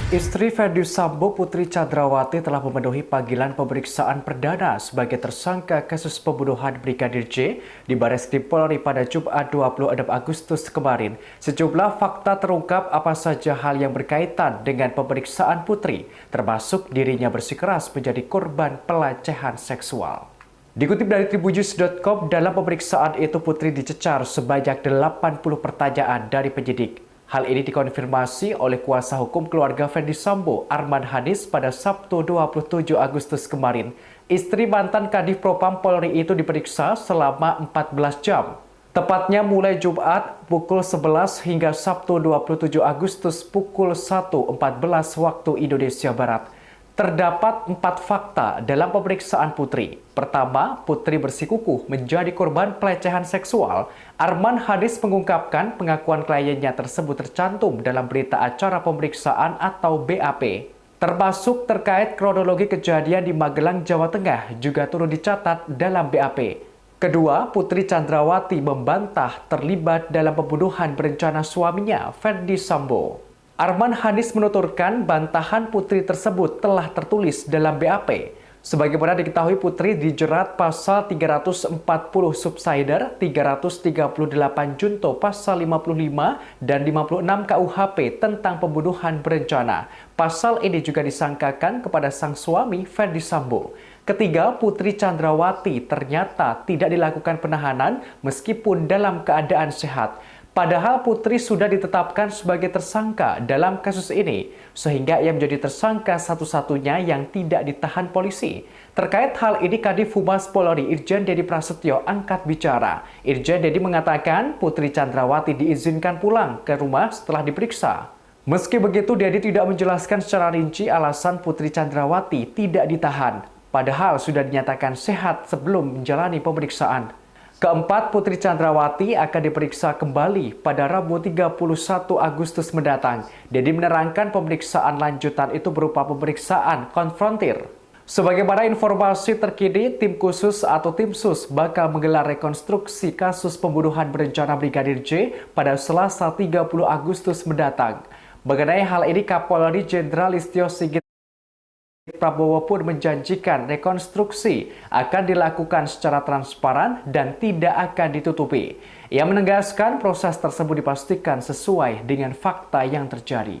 Istri Ferdy Sambo, Putri Chandrawati, telah memenuhi panggilan pemeriksaan perdana sebagai tersangka kasus pembunuhan Brigadir J di Bareskrim Polri pada Jumat 26 Agustus kemarin. Sejumlah fakta terungkap apa saja hal yang berkaitan dengan pemeriksaan Putri, termasuk dirinya bersikeras menjadi korban pelecehan seksual. Dikutip dari tribunnews.com, dalam pemeriksaan itu Putri dicecar sebanyak 80 pertanyaan dari penyidik. Hal ini dikonfirmasi oleh kuasa hukum keluarga Ferdy Sambo, Arman Hanis, pada Sabtu 27 Agustus kemarin. Istri mantan Kadif Propam Polri itu diperiksa selama 14 jam. Tepatnya mulai Jumat pukul 11 hingga Sabtu 27 Agustus pukul 1.14 waktu Indonesia Barat. Terdapat 4 fakta dalam pemeriksaan Putri. Pertama, Putri bersikukuh menjadi korban pelecehan seksual. Arman Hanis mengungkapkan pengakuan kliennya tersebut tercantum dalam berita acara pemeriksaan atau BAP. Termasuk terkait kronologi kejadian di Magelang, Jawa Tengah juga turut dicatat dalam BAP. Kedua, Putri Chandrawati membantah terlibat dalam pembunuhan berencana suaminya, Ferdy Sambo. Arman Hanis menuturkan bantahan Putri tersebut telah tertulis dalam BAP. Sebagaimana diketahui, Putri dijerat pasal 340 subsider, 338 junto pasal 55 dan 56 KUHP tentang pembunuhan berencana. Pasal ini juga disangkakan kepada sang suami Ferdy Sambo. Ketiga, Putri Chandrawati ternyata tidak dilakukan penahanan meskipun dalam keadaan sehat. Padahal Putri sudah ditetapkan sebagai tersangka dalam kasus ini, sehingga ia menjadi tersangka satu-satunya yang tidak ditahan polisi. Terkait hal ini, Kadif Humas Polri Irjen Dedi Prasetyo angkat bicara. Irjen Dedi mengatakan Putri Chandrawati diizinkan pulang ke rumah setelah diperiksa. Meski begitu, Dedi tidak menjelaskan secara rinci alasan Putri Chandrawati tidak ditahan, padahal sudah dinyatakan sehat sebelum menjalani pemeriksaan. Keempat, Putri Chandrawati akan diperiksa kembali pada Rabu 31 Agustus mendatang. Dedi menerangkan pemeriksaan lanjutan itu berupa pemeriksaan konfrontir. Sebagaimana informasi terkini, tim khusus atau tim sus bakal menggelar rekonstruksi kasus pembunuhan berencana Brigadir J pada Selasa 30 Agustus mendatang. Mengenai hal ini, Kapolri Jenderal Listio Sigit Prabowo pun menjanjikan rekonstruksi akan dilakukan secara transparan dan tidak akan ditutupi. Ia menegaskan proses tersebut dipastikan sesuai dengan fakta yang terjadi.